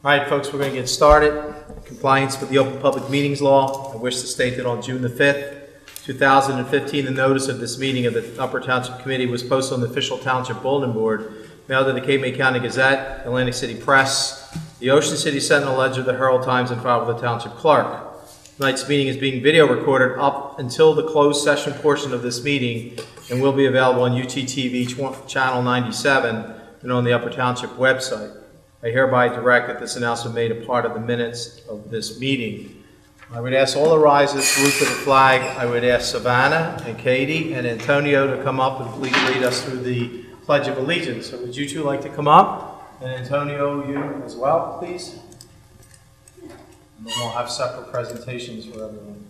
All right, folks, we're going to get started. In compliance with the Open Public Meetings Law, I wish to state that on June the 5th, 2015, the notice of this meeting of the Upper Township Committee was posted on the official Township Bulletin Board, mailed to the Cape May County Gazette, Atlantic City Press, the Ocean City Sentinel Ledger, the Herald Times, and filed with the Township Clerk. Tonight's meeting is being video recorded up until the closed session portion of this meeting and will be available on UTTV Channel 97 and on the Upper Township website. I hereby direct that this announcement made a part of the minutes of this meeting. I would ask all the risers to salute to the flag. I would ask Savannah and Katie and Antonio to come up and please lead us through the Pledge of Allegiance. So would you two like to come up? And Antonio, you as well, please. And then we'll have separate presentations for everyone.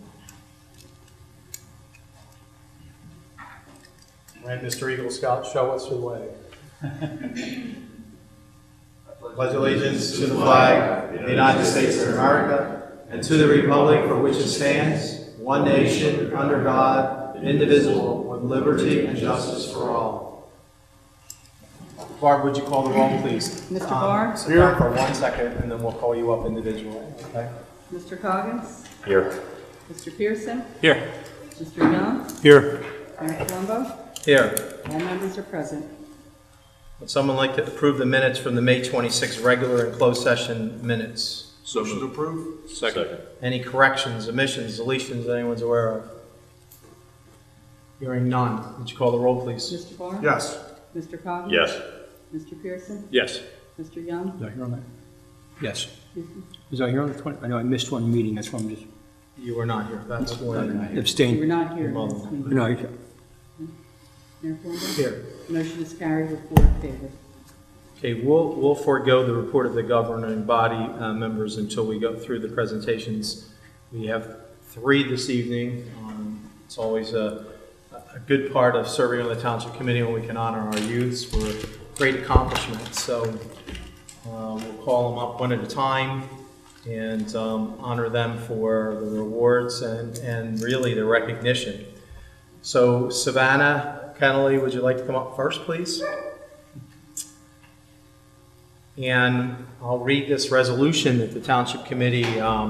All right, Mr. Eagle Scout, show us the way. Pledge allegiance to the flag of the United States of America and to the republic for which it stands, one nation, under God, indivisible, with liberty and justice for all. Barb, would you call the roll, please? Mr. Barr? Sit down for 1 second, and then we'll call you up individually. Okay? Mr. Coggins? Here. Mr. Pearson? Here. Mr. Young? Here. Mayor Colombo? Here. All members are present. Would someone like to approve the minutes from the May 26th regular and closed session minutes? Motion to approve. Second. Any corrections, omissions, deletions that anyone's aware of? Hearing none. Would you call the roll, please? Mr. Barr? Yes. Mr. Coggins? Yes. Mr. Pearson? Yes. Mr. Young? Was I here on that? Yes. Excuse me? Was I here on the 20th? I know I missed one meeting, that's why I'm just You were not here. That's when. You were abstaining. not here. Well, last meeting. No, Mayor Colombo? Here. Motion is carried with 4 in favor. Okay, we'll forego the report of the governing body members until we go through the presentations. We have 3 this evening. It's always a good part of serving on the Township Committee when we can honor our youths for great accomplishments. So we'll call them up one at a time and honor them for the rewards and really the recognition. So Savannah Kennelly, would you like to come up first, please? And I'll read this resolution that the Township Committee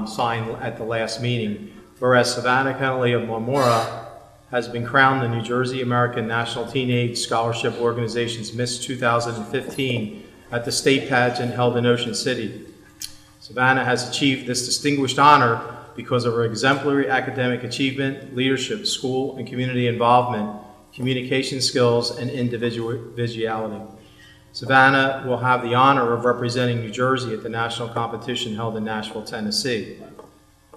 signed at the last meeting. Whereas Savannah Kennelly of Marmora has been crowned the New Jersey American National Teenage Scholarship Organization's Miss 2015 at the state pageant held in Ocean City. Savannah has achieved this distinguished honor because of her exemplary academic achievement, leadership, school and community involvement, communication skills, and individuality. Savannah will have the honor of representing New Jersey at the national competition held in Nashville, Tennessee.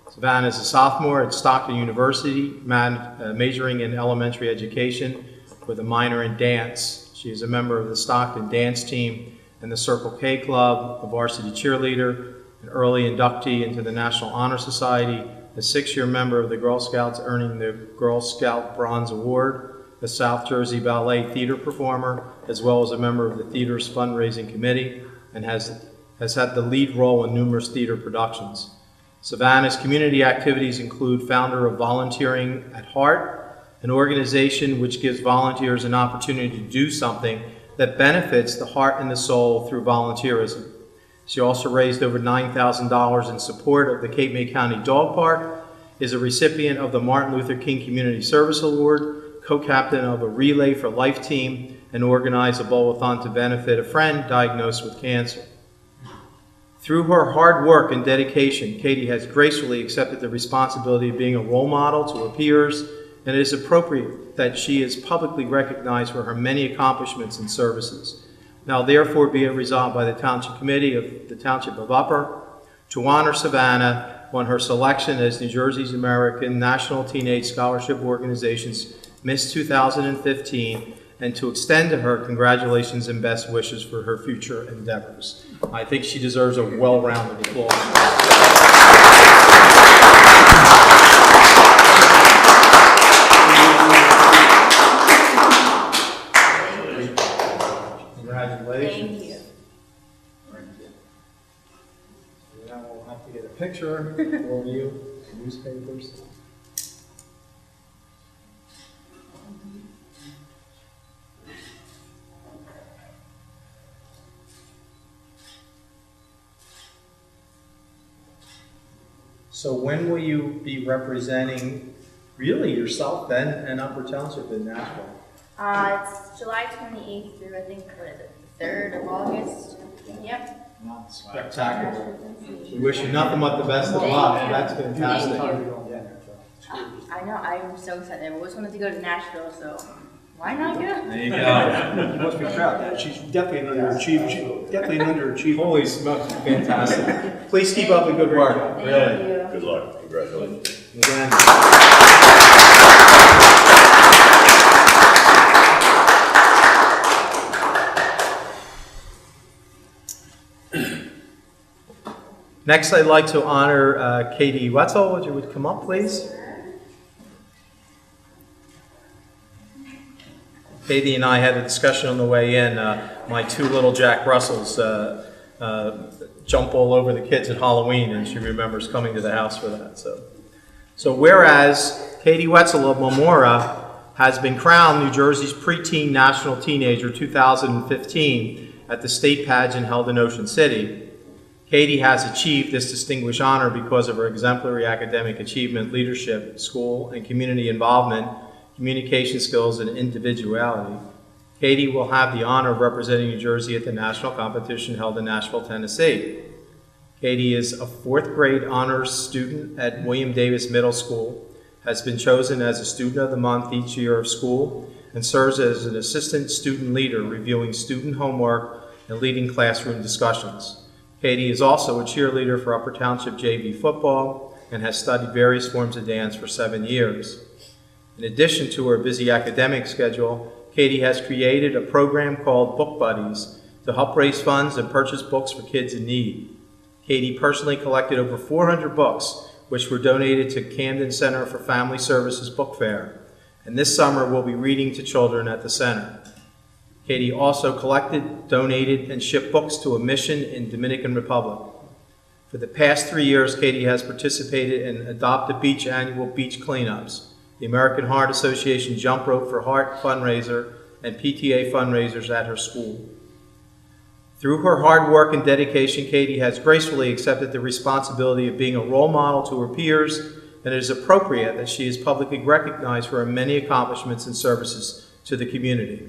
Savannah is a sophomore at Stockton University, majoring in elementary education with a minor in dance. She is a member of the Stockton dance team and the Circle K Club, a varsity cheerleader, an early inductee into the National Honor Society, a 6-year member of the Girl Scouts earning the Girl Scout Bronze Award, a South Jersey Ballet theater performer, as well as a member of the theater's fundraising committee, and has had the lead role in numerous theater productions. Savannah's community activities include founder of Volunteering at Heart, an organization which gives volunteers an opportunity to do something that benefits the heart and the soul through volunteerism. She also raised over $9,000 in support of the Cape May County Dog Park, is a recipient of the Martin Luther King Community Service Award, co-captain of a Relay for Life team, and organized a bowl-a-thon to benefit a friend diagnosed with cancer. Through her hard work and dedication, Katie has gracefully accepted the responsibility of being a role model to her peers, and it is appropriate that she is publicly recognized for her many accomplishments and services. Now therefore be it resolved by the Township Committee of the Township of Upper to honor Savannah on her selection as New Jersey's American National Teenage Scholarship Organization's Miss 2015, and to extend to her congratulations and best wishes for her future endeavors. I think she deserves a well-rounded applause. Congratulations. Thank you. Now we'll have to get a picture for you, newspapers. So when will you be representing really yourself then and Upper Township in Nashville? It's July 28th through, I think, what is it, the 3rd of August? Yep. Wow, spectacular. We wish you nothing but the best of luck. That's fantastic. I know, I'm so excited. I've always wanted to go to Nashville, so why not go? There you go. You must be proud of that. She's definitely an underachiever. She's definitely an underachiever. Holy smokes, fantastic. Please keep up the good work, Thank really. you. Good luck. Congratulations. Again. Next, I'd like to honor Katie Wetzel. Would you come up, please? Katie and I had a discussion on the way in. My two little Jack Russells jump all over the kids at Halloween, and she remembers coming to the house for that. So whereas Katie Wetzel of Memora has been crowned New Jersey's preteen national teenager 2015 at the state pageant held in Ocean City, Katie has achieved this distinguished honor because of her exemplary academic achievement, leadership, school and community involvement, communication skills, and individuality. Katie will have the honor of representing New Jersey at the national competition held in Nashville, Tennessee. Katie is a 4th grade honors student at William Davis Middle School, has been chosen as a student of the month each year of school, and serves as an assistant student leader reviewing student homework and leading classroom discussions. Katie is also a cheerleader for Upper Township JV football and has studied various forms of dance for 7 years. In addition to her busy academic schedule, Katie has created a program called Book Buddies to help raise funds and purchase books for kids in need. Katie personally collected over 400 books, which were donated to Camden Center for Family Services Book Fair, and this summer will be reading to children at the center. Katie also collected, donated, and shipped books to a mission in Dominican Republic. For the past 3 years, Katie has participated in Adopt a Beach annual beach cleanups, the American Heart Association Jump Rope for Heart fundraiser, and PTA fundraisers at her school. Through her hard work and dedication, Katie has gracefully accepted the responsibility of being a role model to her peers, and it is appropriate that she is publicly recognized for her many accomplishments and services to the community.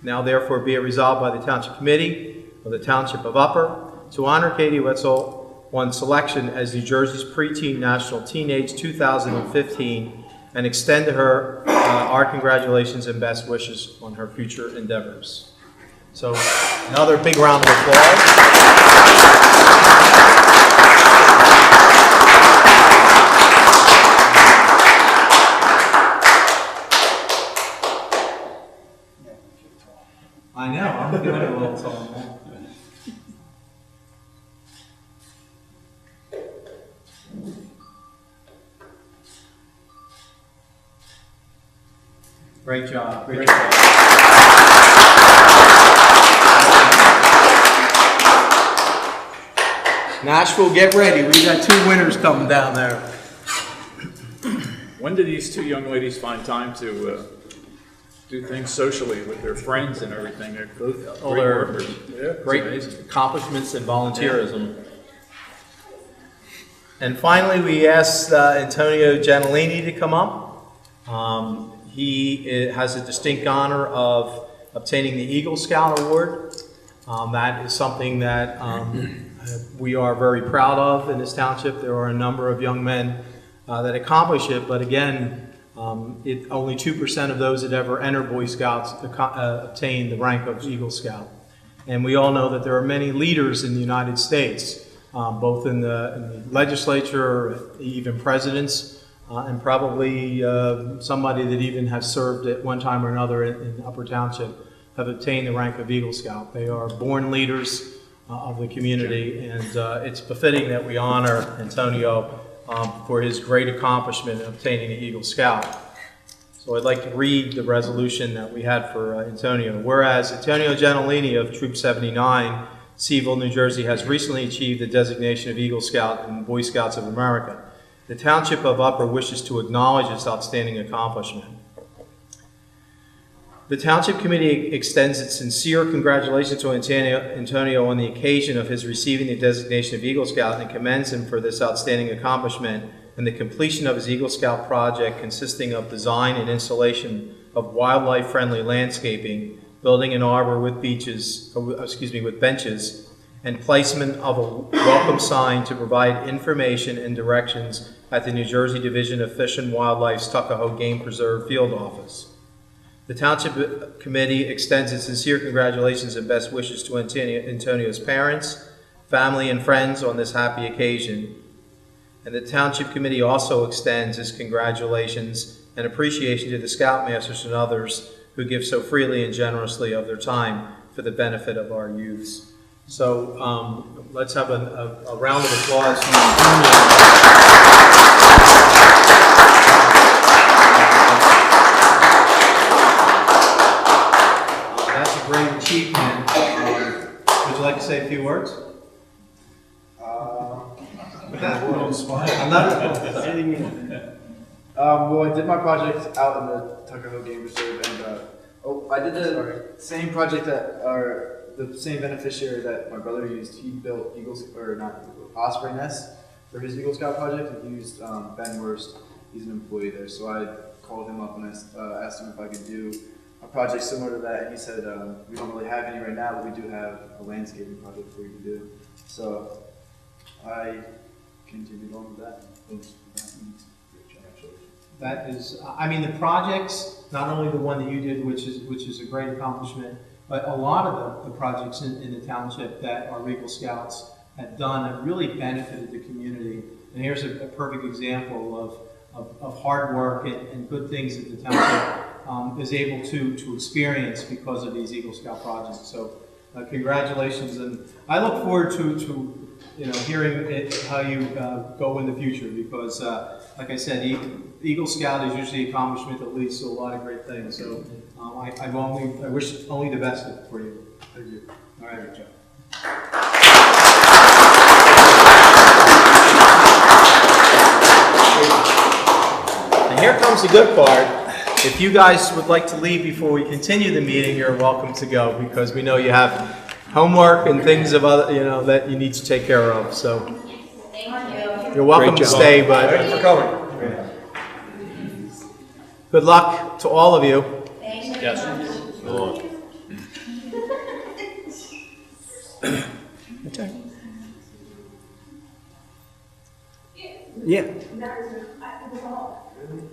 Now therefore be it resolved by the Township Committee of the Township of Upper to honor Katie Wetzel on selection as New Jersey's preteen national teenage 2015 and extend to her our congratulations and best wishes on her future endeavors. So another big round of applause. I know, I'm feeling a little tall now. Great job. Great job. Nashville, get ready. We got 2 winners coming down there. When do these 2 young ladies find time to do things socially with their friends and everything? They're both great workers. Yeah, it's Great amazing. accomplishments and volunteerism. And finally, we asked Antonio Giannolini to come up. He has a distinct honor of obtaining the Eagle Scout Award. That is something that we are very proud of in this township. There are a number of young men that accomplish it, but again, only 2% of those that ever enter Boy Scouts obtain the rank of Eagle Scout. And we all know that there are many leaders in the United States, both in the legislature, even presidents, and probably somebody that even has served at one time or another in Upper Township have obtained the rank of Eagle Scout. They are born leaders of the community, and it's befitting that we honor Antonio for his great accomplishment in obtaining the Eagle Scout. So I'd like to read the resolution that we had for Antonio. Whereas Antonio Giannolini of Troop 79, Seville, New Jersey, has recently achieved the designation of Eagle Scout in Boy Scouts of America, the Township of Upper wishes to acknowledge this outstanding accomplishment. The Township Committee extends its sincere congratulations to Antonio on the occasion of his receiving the designation of Eagle Scout and commends him for this outstanding accomplishment and the completion of his Eagle Scout project consisting of design and installation of wildlife-friendly landscaping, building an arbor with with benches, and placement of a welcome sign to provide information and directions at the New Jersey Division of Fish and Wildlife's Tuckahoe Game Preserve Field Office. The Township Committee extends its sincere congratulations and best wishes to Antonio's parents, family, and friends on this happy occasion. And the Township Committee also extends its congratulations and appreciation to the Scoutmasters and others who give so freely and generously of their time for the benefit of our youths. So let's have a round of applause from the union. That's a great achievement. Would you like to say a few words? Well, I did my project out in the Tuckahoe Game Reserve, and I did the same project the same beneficiary that my brother used. He built osprey nests for his Eagle Scout project. He used Ben Wurst. He's an employee there, so I called him up and I asked him if I could do a project similar to that, and he said we don't really have any right now, but we do have a landscaping project for you to do. So I continued on with that. That is, I mean, the projects, not only the one that you did, which is a great accomplishment, but a lot of the projects in the township that our Eagle Scouts have done have really benefited the community. And here's a perfect example of hard work and good things that the township is able to experience because of these Eagle Scout projects. So congratulations, and I look forward to hearing how you go in the future, because like I said, Eagle Scout is usually an accomplishment that leads to a lot of great things. So I wish only the best for you. Thank you. All right, good job. And here comes the good part. If you guys would like to leave before we continue the meeting, you're welcome to go, because we know you have homework and things of other, that you need to take care of. So Thank you. you're welcome to stay, but Thanks for coming. good luck to all of you. Thank you. Yes. Yeah,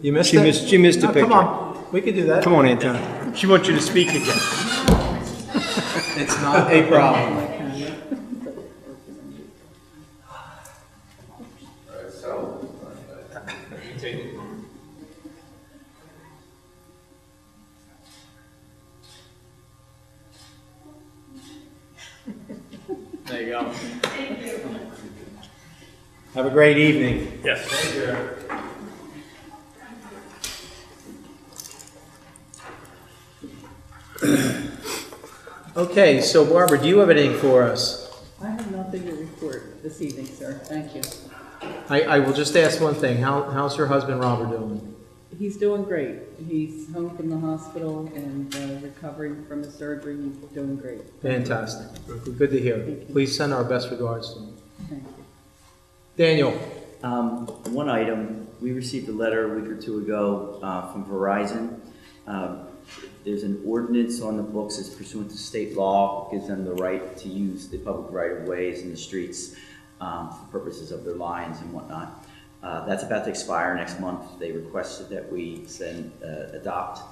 You missed She it? missed- she missed the No, picture. Come on, we can do that. come on, Anton. She wants you to speak again. It's not a problem. There you go. Have a great evening. Yes. Okay, so Barbara, do you have anything for us? I have nothing to report this evening, sir. Thank you. I will just ask one thing. How's your husband Robert doing? He's doing great. He's home from the hospital and recovering from his surgery. He's doing great. Fantastic. Good to hear. Thank you. Please send our best regards to him. Thank you. Daniel. One item, we received a letter a week or two ago from Verizon. There's an ordinance on the books that's pursuant to state law, gives them the right to use the public right-of-ways in the streets for purposes of their lines and whatnot. That's about to expire next month. They requested that we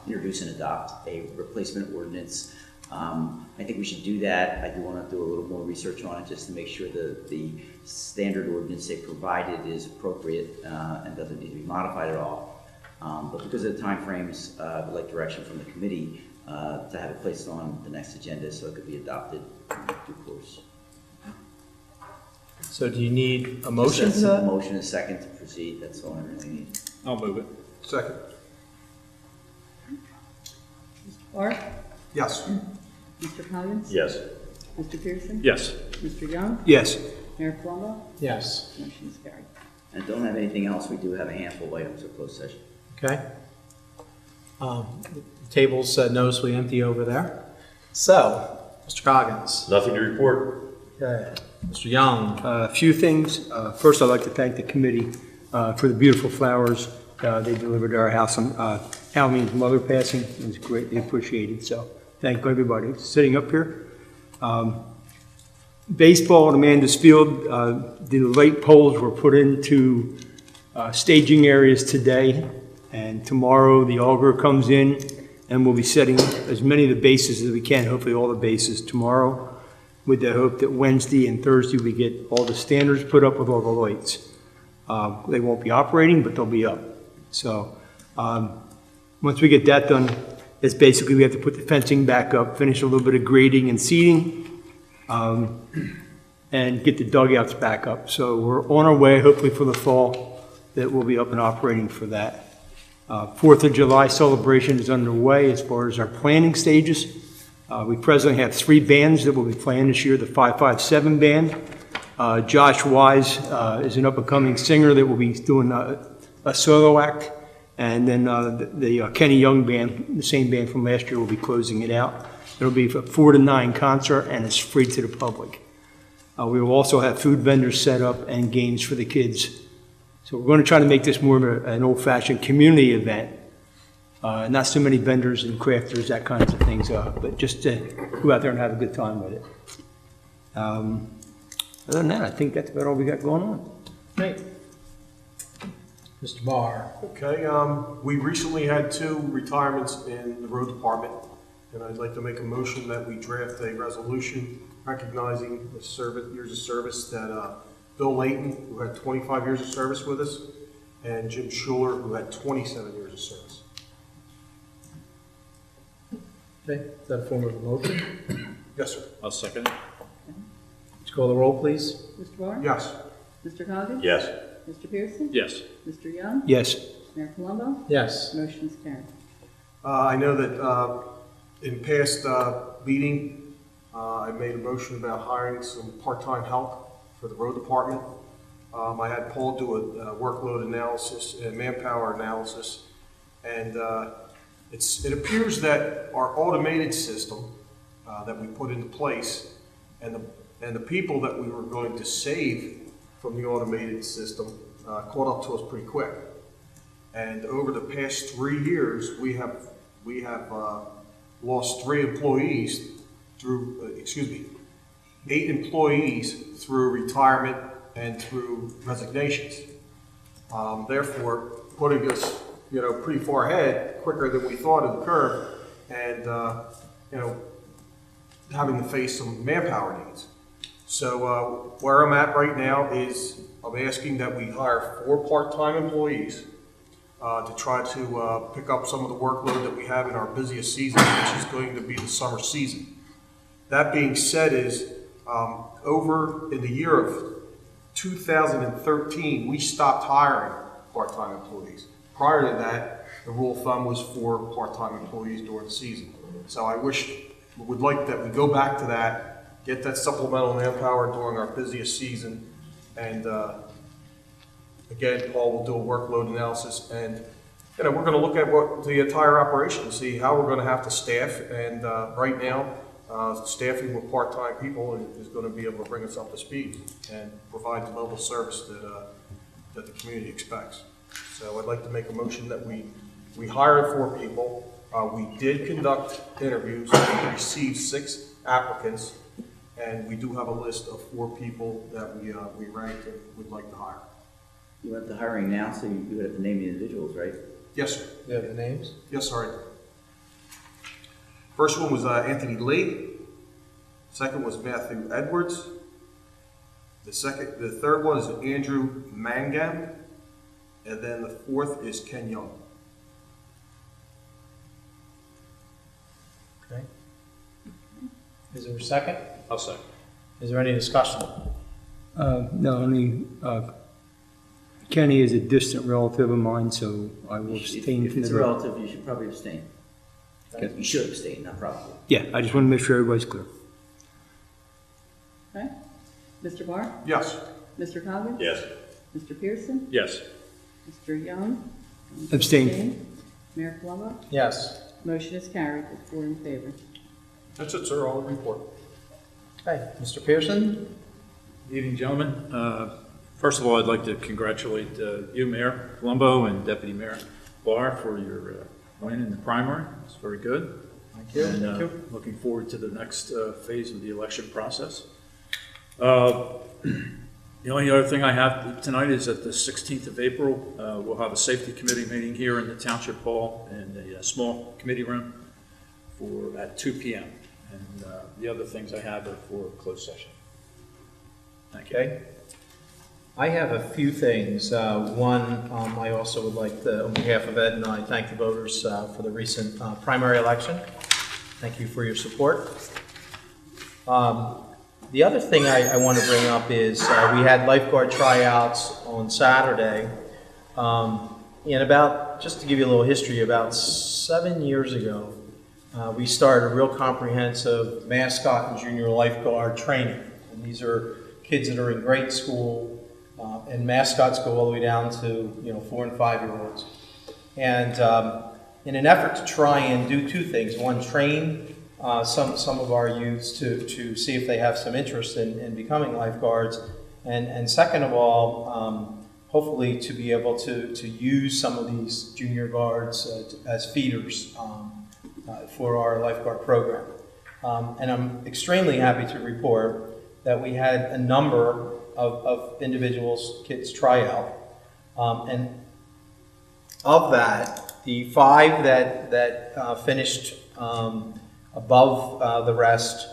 introduce and adopt a replacement ordinance. I think we should do that. I do want to do a little more research on it just to make sure that the standard ordinance they provided is appropriate and doesn't need to be modified at all. But because of the timeframes, I would like direction from the committee to have it placed on the next agenda so it could be adopted in due course. So do you need a motion Just to a that? motion and a second to proceed. That's all I really need. I'll move it. Second. Mr. Clark? Yes. Mr. Collins? Yes. Mr. Pearson? Yes. Mr. Young? Yes. Mayor Plummer? Yes. Motion is carried. And don't have anything else. We do have a handful of items of closed session. Okay. The table's noticeably empty over there. So, Mr. Coggins. Nothing to report. Okay. Mr. Young. A few things. First, I'd like to thank the committee for the beautiful flowers they delivered to our house on Almin's mother passing. It was greatly appreciated, so thank everybody sitting up here. Baseball at Amanda's Field, the light poles were put into staging areas today, and tomorrow the auger comes in, and we'll be setting as many of the bases as we can, hopefully all the bases tomorrow, with the hope that Wednesday and Thursday we get all the standards put up with all the lights. They won't be operating, but they'll be up. So once we get that done, it's basically we have to put the fencing back up, finish a little bit of grading and seeding, and get the dugouts back up. So we're on our way, hopefully for the fall, that we'll be up and operating for that. 4th of July celebration is underway as far as our planning stages. We presently have 3 bands that will be playing this year, the 557 band. Josh Wise is an up-and-coming singer that will be doing a solo act. And then the Kenny Young band, the same band from last year, will be closing it out. It'll be a 4 to 9 concert, and it's free to the public. We will also have food vendors set up and games for the kids. So we're going to try to make this more of an old-fashioned community event. Not so many vendors and crafters, that kinds of things, but just to go out there and have a good time with it. Other than that, I think that's about all we got going on. Great. Mr. Barr. Okay, we recently had 2 retirements in the road department, and I'd like to make a motion that we draft a resolution recognizing the years of service that Bill Layton, who had 25 years of service with us, and Jim Schuler, who had 27 years of service. Okay, is that a form of a motion? Yes, sir. I'll second it. Let's call the roll, please. Mr. Barr? Yes. Mr. Coggins? Yes. Mr. Pearson? Yes. Mr. Young? Yes. Mayor Colombo? Yes. Motion is carried. I know that in past meeting, I made a motion about hiring some part-time help for the road department. I had Paul do a workload analysis and manpower analysis, and it appears that our automated system that we put into place and the people that we were going to save from the automated system caught up to us pretty quick. And over the past 3 years, we have lost 3 employees through, 8 employees through retirement and through resignations. Therefore, putting us, pretty far ahead, quicker than we thought of the curve, and having to face some manpower needs. So where I'm at right now is I'm asking that we hire 4 part-time employees to try to pick up some of the workload that we have in our busiest season, which is going to be the summer season. That being said, over in the year of 2013, we stopped hiring part-time employees. Prior to that, the rule of thumb was 4 part-time employees during the season. So I would like that we go back to that, get that supplemental manpower during our busiest season, and again, Paul will do a workload analysis, and we're going to look at what the entire operation, see how we're going to have to staff, and right now, staffing with part-time people is going to be able to bring us up to speed and provide the level of service that the community expects. So I'd like to make a motion that we hired 4 people. We did conduct interviews. We received 6 applicants, and we do have a list of 4 people that we ranked and would like to hire. You want the hiring now, so you would have to name the individuals, right? Yes, sir. You have the names? Yes, sir. First one was Anthony Lee. Second was Matthew Edwards. The third one is Andrew Mangam. And then the 4th is Ken Young. Okay. Is there a second? I'll second. Is there any discussion? No, only Kenny is a distant relative of mine, so I will abstain If from it's the a vote. relative, you should probably abstain. You should abstain, not probably. Yeah, I just want to make sure everybody's clear. Okay. Mr. Barr? Yes. Mr. Coggins? Yes. Mr. Pearson? Yes. Mr. Young? Abstain. Mayor Colombo? Yes. Motion is carried with 4 in favor. That's it, sir. All the report. Okay, Mr. Pearson? Good evening, gentlemen. First of all, I'd like to congratulate you, Mayor Colombo, and Deputy Mayor Barr for your win in the primary. It's very good. Thank you. And Thank you. looking forward to the next phase of the election process. The only other thing I have tonight is that the 16th of April, we'll have a safety committee meeting here in the Township Hall in a small committee room at 2 p.m. And the other things I have are for closed session. Thank you. Okay. I have a few things. One, I also would like to, on behalf of Ed and I, thank the voters for the recent primary election. Thank you for your support. The other thing I want to bring up is we had lifeguard tryouts on Saturday. And about, just to give you a little history, about 7 years ago, we started a real comprehensive mascot and junior lifeguard training. And these are kids that are in grade school, and mascots go all the way down to 4 and 5 year olds. And in an effort to try and do two things: one, train some of our youths to see if they have some interest in becoming lifeguards, and second of all, hopefully to be able to use some of these junior guards as feeders for our lifeguard program. And I'm extremely happy to report that we had a number of individuals, kids try out, and of that, the 5 that finished above the rest,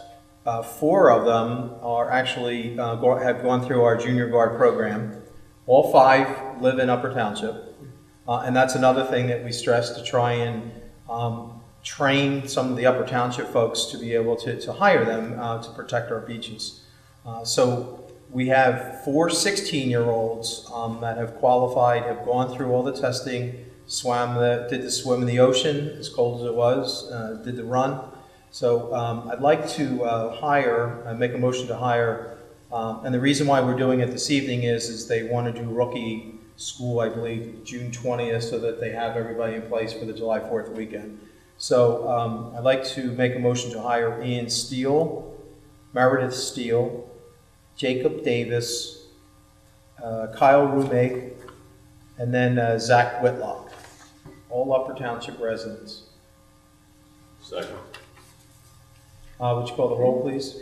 4 of them are actually have gone through our junior guard program. All 5 live in Upper Township, and that's another thing that we stress, to try and train some of the Upper Township folks to be able to hire them to protect our beaches. So we have 4 16-year-olds that have qualified, have gone through all the testing, did the swim in the ocean as cold as it was, did the run. So I'd like to make a motion to hire, and the reason why we're doing it this evening is they want to do rookie school, I believe, June 20th, so that they have everybody in place for the July 4th weekend. So I'd like to make a motion to hire Ian Steele, Meredith Steele, Jacob Davis, Kyle Rumake, and then Zach Whitlock, all Upper Township residents. Second. Would you call the roll, please?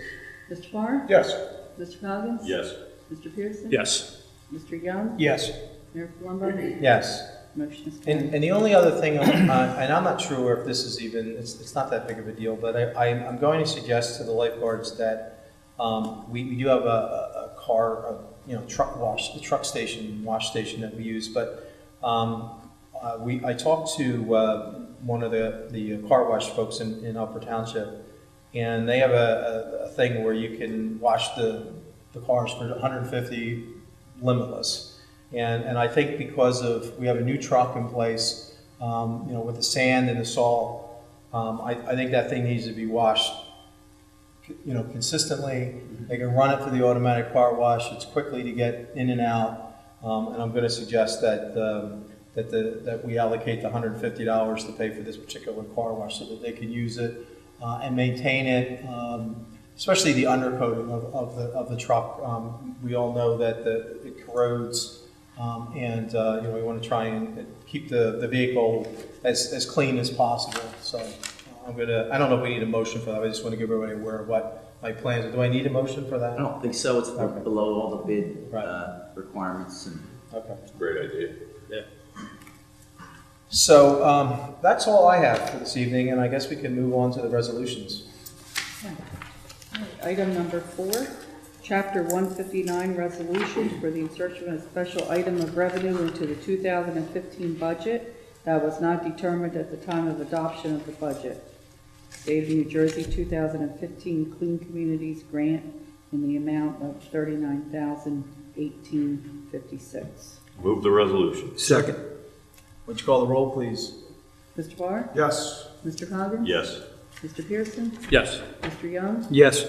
Mr. Barr? Yes. Mr. Coggins? Yes. Mr. Pearson? Yes. Mr. Young? Yes. Mayor Colombo? Yes. Motion is carried. And the only other thing, and I'm not sure if this is even, it's not that big of a deal, but I'm going to suggest to the lifeguards that we do have a car, truck wash, the truck station, wash station that we use, but I talked to one of the car wash folks in Upper Township, and they have a thing where you can wash the cars for $150 limitless. And I think because we have a new truck in place, with the sand and the salt, I think that thing needs to be washed, consistently. They can run it through the automatic car wash. It's quickly to get in and out. And I'm going to suggest that we allocate the $150 to pay for this particular car wash so that they can use it and maintain it, especially the undercoating of the truck. We all know that it corrodes. And we want to try and keep the vehicle as clean as possible. So I don't know if we need a motion for that. I just want to give everybody aware of what my plans are. Do I need a motion for that? I don't think so. It's Okay. below all the bid Right. requirements. And Okay. Great idea. Yeah. So that's all I have for this evening, and I guess we can move on to the resolutions. Item number 4, Chapter 159 resolution for the insertion of a special item of revenue into the 2015 budget that was not determined at the time of adoption of the budget. State of New Jersey 2015 Clean Communities Grant in the amount of $39,018.56. Move the resolution. Second. Would you call the roll, please? Mr. Barr? Yes. Mr. Coggins? Yes. Mr. Pearson? Yes. Mr. Young? Yes.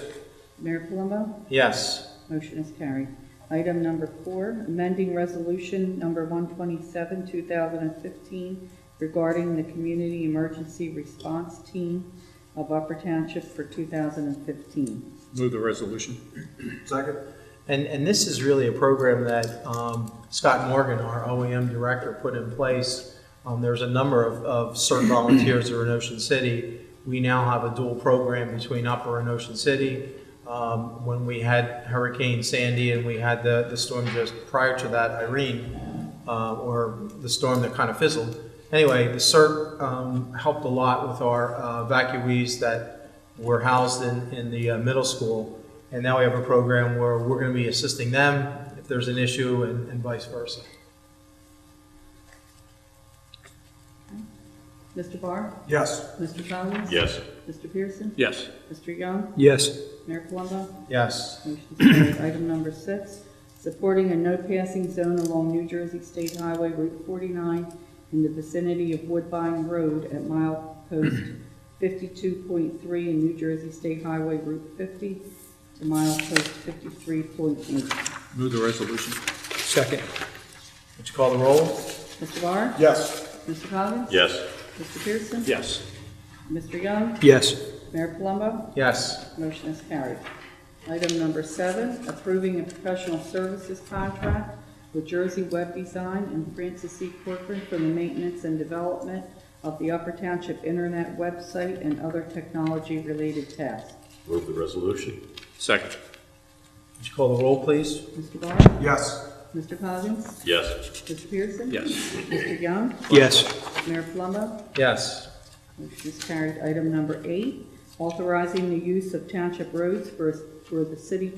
Mayor Colombo? Yes. Motion is carried. Item number 4, amending resolution number 127, 2015, regarding the Community Emergency Response Team of Upper Township for 2015. Move the resolution. Second. And this is really a program that Scott Morgan, our OEM director, put in place. There's a number of CERT volunteers that are in Ocean City. We now have a dual program between Upper and Ocean City. When we had Hurricane Sandy and we had the storm just prior to that, Irene, or the storm that kind of fizzled. Anyway, the CERT helped a lot with our evacuees that were housed in the middle school. And now we have a program where we're going to be assisting them if there's an issue and vice versa. Mr. Barr? Yes. Mr. Collins? Yes. Mr. Pearson? Yes. Mr. Young? Yes. Mayor Palumbo? Yes. Motion is carried. Item number 6, supporting a no-passing zone along New Jersey State Highway Route 49 in the vicinity of Woodbine Road at milepost 52.3 and New Jersey State Highway Route 50 to milepost 53.8. Move the resolution. Second. Would you call the roll? Mr. Barr? Yes. Mr. Collins? Yes. Mr. Pearson? Yes. Mr. Young? Yes. Mayor Palumbo? Yes. Motion is carried. Item number 7, approving a professional services contract with Jersey Web Design and Francis C. Corcoran for the maintenance and development of the Upper Township Internet website and other technology-related tasks. Move the resolution. Second. Would you call the roll, please? Mr. Barr? Yes. Mr. Coggins? Yes. Mr. Pearson? Yes. Mr. Young? Yes. Mayor Palumbo? Yes. Motion is carried. Item number 8, authorizing the use of township roads for the City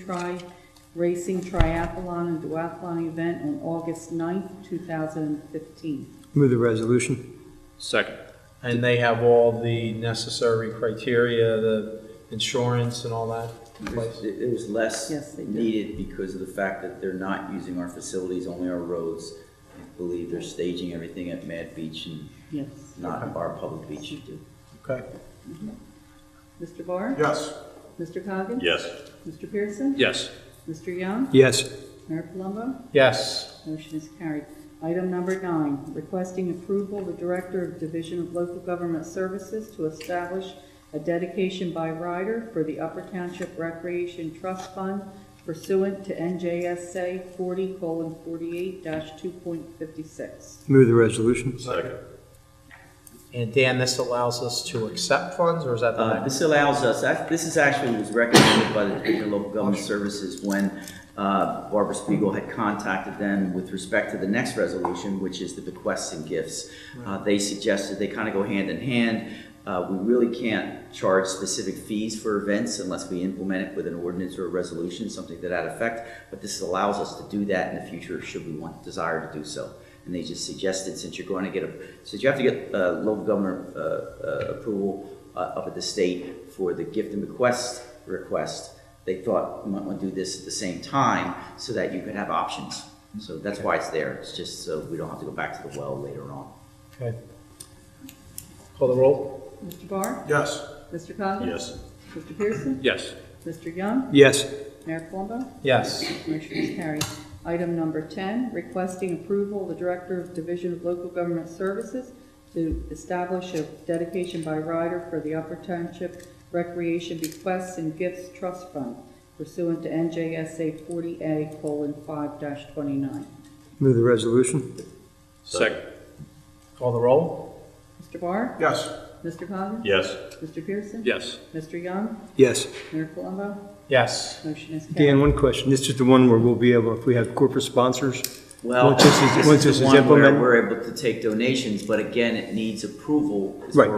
Racing Triathlon and Duathlon event on August 9th, 2015. Move the resolution. Second. And they have all the necessary criteria, the insurance and all that in place? It was less Yes, they do. needed because of the fact that they're not using our facilities, only our roads. I believe they're staging everything at Mad Beach and Yes. not our public beach. Okay. Mr. Barr? Yes. Mr. Coggins? Yes. Mr. Pearson? Yes. Mr. Young? Yes. Mayor Palumbo? Yes. Motion is carried. Item number 9, requesting approval of the Director of Division of Local Government Services to establish a dedication by rider for the Upper Township Recreation Trust Fund pursuant to NJSA 40:48-2.56. Move the resolution. Second. And Dan, this allows us to accept funds, or is that the This allows us, this is actually was recommended by the Division of Local Government Services when Barbara Spiegel had contacted them with respect to the next resolution, which is the bequests and gifts. They suggested they kind of go hand in hand. We really can't charge specific fees for events unless we implement it with an ordinance or a resolution, something to that effect. But this allows us to do that in the future should we desire to do so. And they just suggested, since you're going to since you have to get local government approval up at the state for the gift and bequest request, they thought you might want to do this at the same time so that you could have options. So that's why it's there. It's just so we don't have to go back to the well later on. Okay. Call the roll? Mr. Barr? Yes. Mr. Coggins? Yes. Mr. Pearson? Yes. Mr. Young? Yes. Mayor Palumbo? Yes. Motion is carried. Item number 10, requesting approval of the Director of Division of Local Government Services to establish a dedication by rider for the Upper Township Recreation Bequests and Gifts Trust Fund pursuant to NJSA 40A:5-29. Move the resolution. Second. Call the roll? Mr. Barr? Yes. Mr. Coggins? Yes. Mr. Pearson? Yes. Mr. Young? Yes. Mayor Palumbo? Yes. Motion is Dan, carried. one question. This is the one where we'll be able, if we have corporate sponsors, Well, once this is the one where implemented? we're able to take donations, but again, it needs approval Right.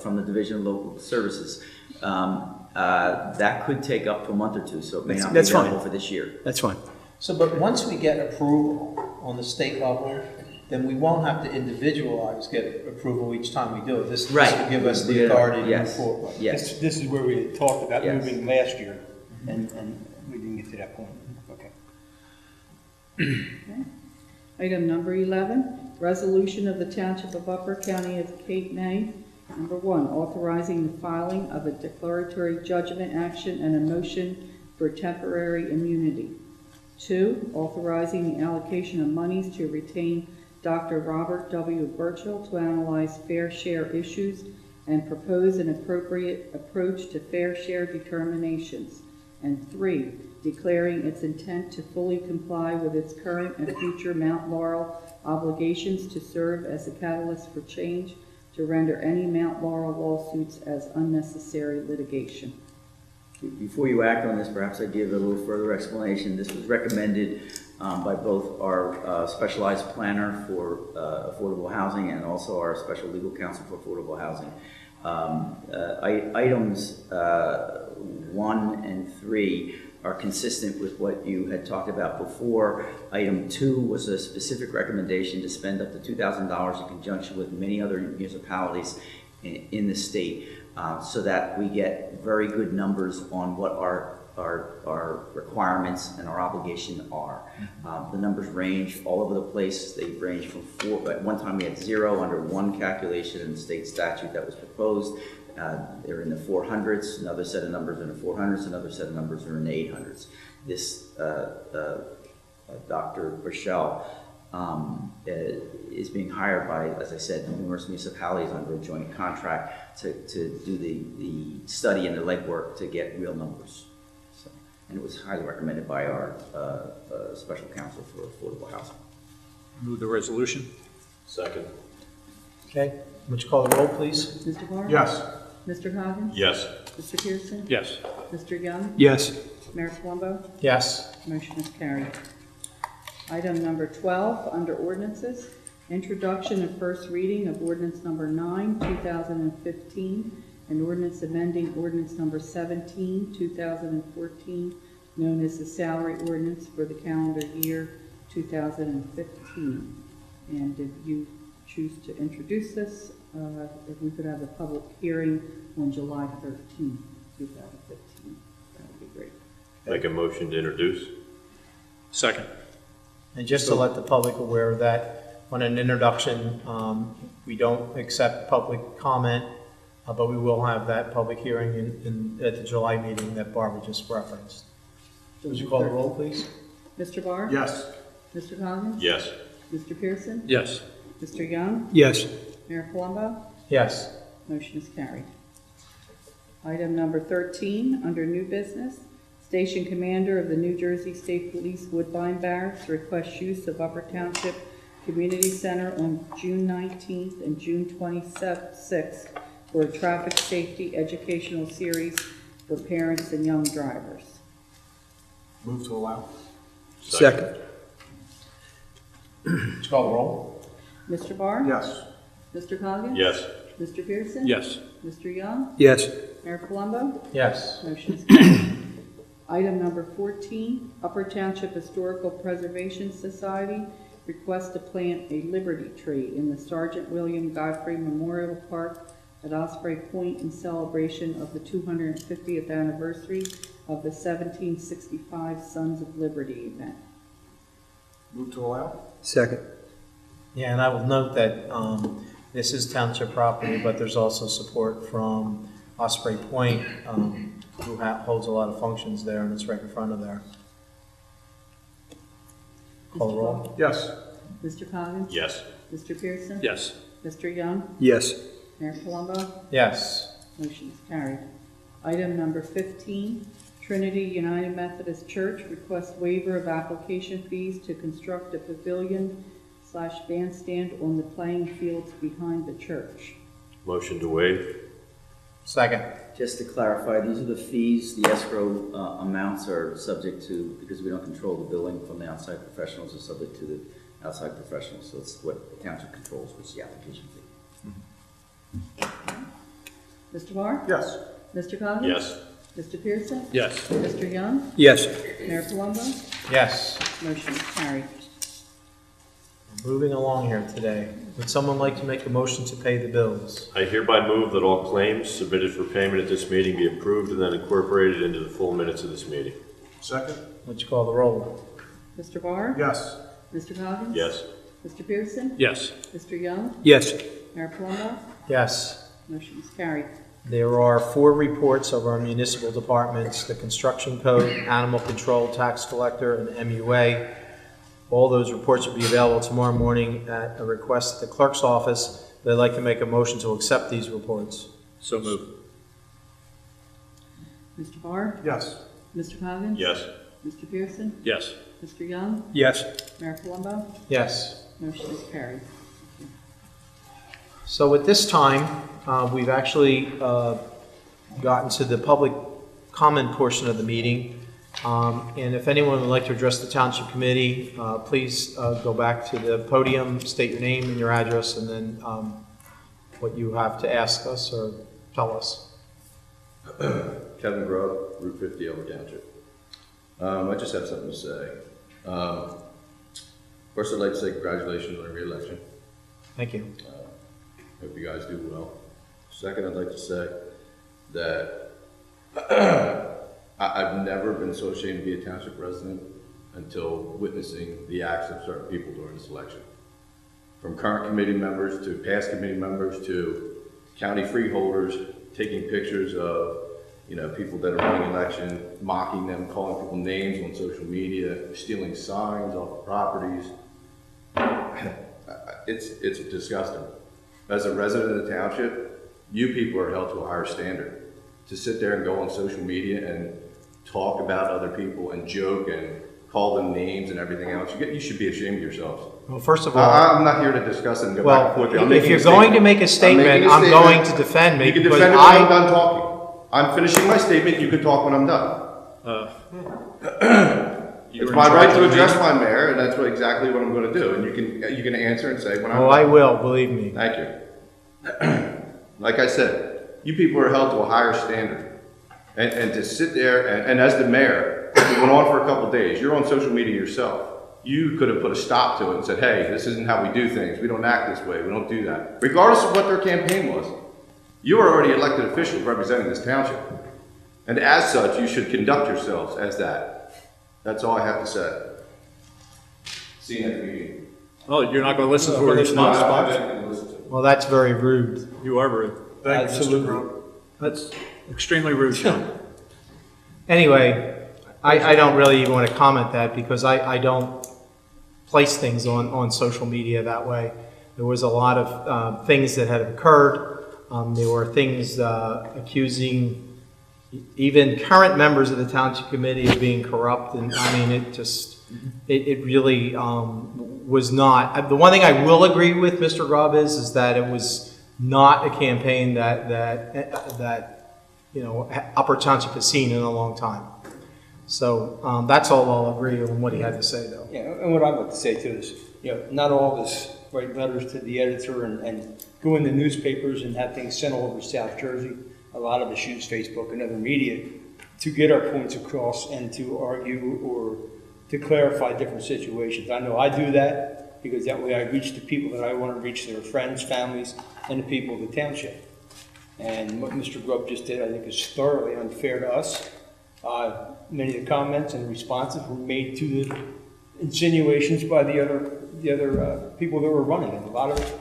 from the Division of Local Services. That could take up to a month or two, so it may not be That's fine. available for this year. That's fine. So, but once we get approval on the state level, then we won't have to get approval each time we do it. This Right. will give us the Yeah. authority to move Yes. forward. Yes. This is where we had talked about Yes. moving last year, and we didn't get to that point. Okay. Item number 11, resolution of the Township of Upper County of Cape May. Number 1, authorizing the filing of a declaratory judgment action and a motion for temporary immunity. 2, authorizing the allocation of monies to retain Dr. Robert W. Burchill to analyze fair share issues and propose an appropriate approach to fair share determinations. And 3, declaring its intent to fully comply with its current and future Mount Laurel obligations to serve as a catalyst for change, to render any Mount Laurel lawsuits as unnecessary litigation. Before you act on this, perhaps I give a little further explanation. This was recommended by both our specialized planner for affordable housing and also our special legal counsel for affordable housing. Items 1 and 3 are consistent with what you had talked about before. Item 2 was a specific recommendation to spend up to $2,000 in conjunction with many other municipalities in the state, so that we get very good numbers on what our requirements and our obligation are. The numbers range all over the place. They range from 4, at one time we had 0 under one calculation in the state statute that was proposed. They're in the 400s, another set of numbers in the 400s, another set of numbers are in the 800s. This, Dr. Rochelle, is being hired by, as I said, numerous municipalities under a joint contract to do the study and the legwork to get real numbers. So, and it was highly recommended by our special counsel for affordable housing. Move the resolution. Second. Okay, would you call the roll, please? Mr. Barr? Yes. Mr. Coggins? Yes. Mr. Pearson? Yes. Mr. Young? Yes. Mayor Colombo? Yes. Motion is carried. Item number 12, under ordinances, introduction and first reading of ordinance number 9, 2015, and ordinance amending ordinance number 17, 2014, known as the salary ordinance for the calendar year 2015. And if you choose to introduce this, if we could have a public hearing on July 13, 2015, that would be great. Make a motion to introduce. Second. And just to let the public aware that on an introduction, we don't accept public comment, but we will have that public hearing at the July meeting that Barbara just referenced. Would you call the roll, please? Mr. Barr? Yes. Mr. Coggins? Yes. Mr. Pearson? Yes. Mr. Young? Yes. Mayor Colombo? Yes. Motion is carried. Item number 13, under new business, Station Commander of the New Jersey State Police Woodbine Barracks requests use of Upper Township Community Center on June 19th and June 26th for a traffic safety educational series for parents and young drivers. Move to allow. Second. Would you call the roll? Mr. Barr? Yes. Mr. Coggins? Yes. Mr. Pearson? Yes. Mr. Young? Yes. Mayor Colombo? Yes. Motion is carried. Item number 14, Upper Township Historical Preservation Society requests to plant a Liberty tree in the Sergeant William Godfrey Memorial Park at Osprey Point in celebration of the 250th anniversary of the 1765 Sons of Liberty event. Move to allow. Second. Yeah, and I will note that this is township property, but there's also support from Osprey Point, who holds a lot of functions there, and it's right in front of there. Call the roll. Yes. Mr. Coggins? Yes. Mr. Pearson? Yes. Mr. Young? Yes. Mayor Colombo? Yes. Motion is carried. Item number 15, Trinity United Methodist Church requests waiver of application fees to construct a pavilion/bandstand on the playing fields behind the church. Motion to waive. Second. Just to clarify, these are the fees, the escrow amounts are subject to, because we don't control the billing from the outside professionals, are subject to the outside professionals, so it's what the township controls, which is the application fee. Mr. Barr? Yes. Mr. Coggins? Yes. Mr. Pearson? Yes. Mr. Young? Yes. Mayor Colombo? Yes. Motion is carried. Moving along here today. Would someone like to make a motion to pay the bills? I hereby move that all claims submitted for payment at this meeting be approved and then incorporated into the full minutes of this meeting. Second. Would you call the roll? Mr. Barr? Yes. Mr. Coggins? Yes. Mr. Pearson? Yes. Mr. Young? Yes. Mayor Colombo? Yes. Motion is carried. There are 4 reports of our municipal departments, the Construction Code, Animal Control, Tax Collector, and MUA. All those reports will be available tomorrow morning at a request at the clerk's office. They'd like to make a motion to accept these reports. So moved. Mr. Barr? Yes. Mr. Coggins? Yes. Mr. Pearson? Yes. Mr. Young? Yes. Mayor Palumbo? Yes. Motion is carried. So at this time, we've actually gotten to the public comment portion of the meeting. And if anyone would like to address the Township Committee, please go back to the podium, state your name and your address, and then what you have to ask us or tell us. Kevin Grubb, Route 50, Elmer Township. I just have something to say. First, I'd like to say congratulations on your re-election. Thank you. Hope you guys do well. Second, I'd like to say that I've never been so ashamed to be a township resident until witnessing the acts of certain people during this election. From current committee members to past committee members to county freeholders taking pictures of people that are running election, mocking them, calling people names on social media, stealing signs off of properties. It's disgusting. As a resident of the township, you people are held to a higher standard. To sit there and go on social media and talk about other people and joke and call them names and everything else, you should be ashamed of yourselves. Well, first of all, I'm not here to discuss it and go back and forth. well, if you're going to make a statement, I'm going to defend me. You can because defend it when I'm done talking. I'm finishing my statement, you can talk when I'm done. It's my right to address my mayor, and that's exactly what I'm going to do. And you can answer and say when I'm Oh, done. I will, believe me. Thank you. Like I said, you people are held to a higher standard. And to sit there, and as the mayor, it went on for a couple of days. You're on social media yourself. You could have put a stop to it and said, hey, this isn't how we do things. We don't act this way. We don't do that. Regardless of what their campaign was. You are already elected officials representing this township. And as such, you should conduct yourselves as that. That's all I have to say. See you next meeting. Oh, you're not going to listen to a response? Well, that's very rude. You are rude. Absolutely. That's extremely rude, John. Anyway, I don't really even want to comment that because I don't place things on social media that way. There was a lot of things that had occurred. There were things accusing even current members of the Township Committee of being corrupt, and I mean, it really was not. The one thing I will agree with Mr. Grubb is that it was not a campaign that Upper Township has seen in a long time. So that's all I'll agree on what he had to say, though. Yeah, and what I'd like to say too is, not all of us write letters to the editor and go in the newspapers and have things sent all over South Jersey. A lot of us use Facebook and other media to get our points across and to argue or to clarify different situations. I know I do that because that way I reach the people that I want to reach, their friends, families, and the people of the township. And what Mr. Grubb just did, I think, is thoroughly unfair to us. Many of the comments and responses were made to the insinuations by the other people that were running, and a lot of it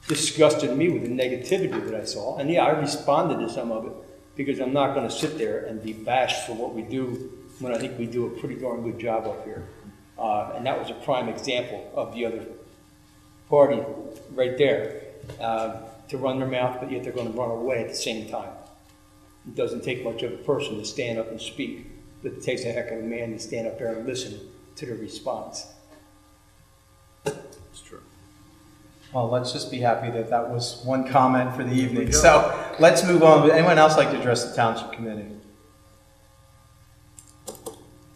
disgusted me with the negativity that I saw. And yeah, I responded to some of it because I'm not going to sit there and be bashed for what we do when I think we do a pretty darn good job up here. And that was a prime example of the other party right there, to run their mouth, but yet they're going to run away at the same time. It doesn't take much of a person to stand up and speak, but it takes a heck of a man to stand up there and listen to the response. It's true. Well, let's just be happy that that was one comment for the evening. So let's move on. Would anyone else like to address the Township Committee?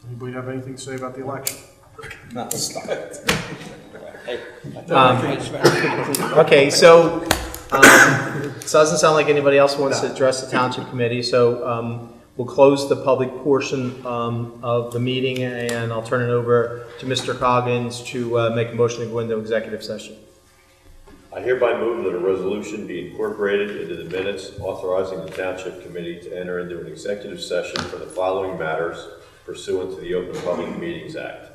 Anybody have anything to say about the election? No, stop it. Okay, so it doesn't sound like anybody else wants to address the Township Committee, so we'll close the public portion of the meeting, and I'll turn it over to Mr. Coggins to make a motion to go into executive session. I hereby move that a resolution be incorporated into the minutes authorizing the Township Committee to enter into an executive session for the following matters pursuant to the Open Public Meetings Act.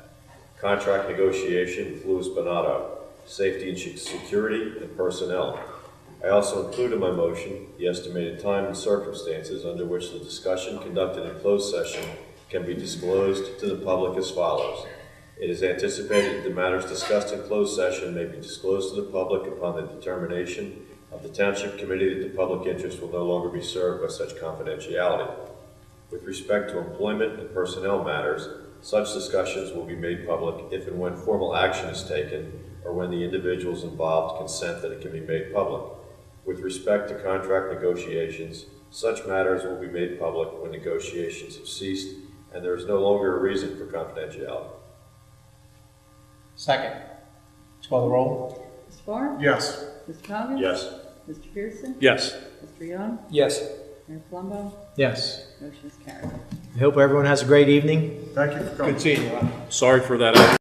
Contract negotiation with Louis Bonato, safety and security, and personnel. I also include in my motion the estimated time and circumstances under which the discussion conducted in closed session can be disclosed to the public as follows. It is anticipated that the matters discussed in closed session may be disclosed to the public upon the determination of the Township Committee that the public interest will no longer be served by such confidentiality. With respect to employment and personnel matters, Such discussions will be made public if and when formal action is taken or when the individuals involved consent that it can be made public. With respect to contract negotiations, such matters will be made public when negotiations have ceased and there is no longer a reason for confidentiality. Second. Let's call the roll. Mr. Barr? Yes. Mr. Coggins? Yes. Mr. Pearson? Yes. Mr. Young? Yes. Mayor Plumbo? Yes. Motion is carried. I hope everyone has a great evening. Thank you for coming. Good seeing you. Sorry for that.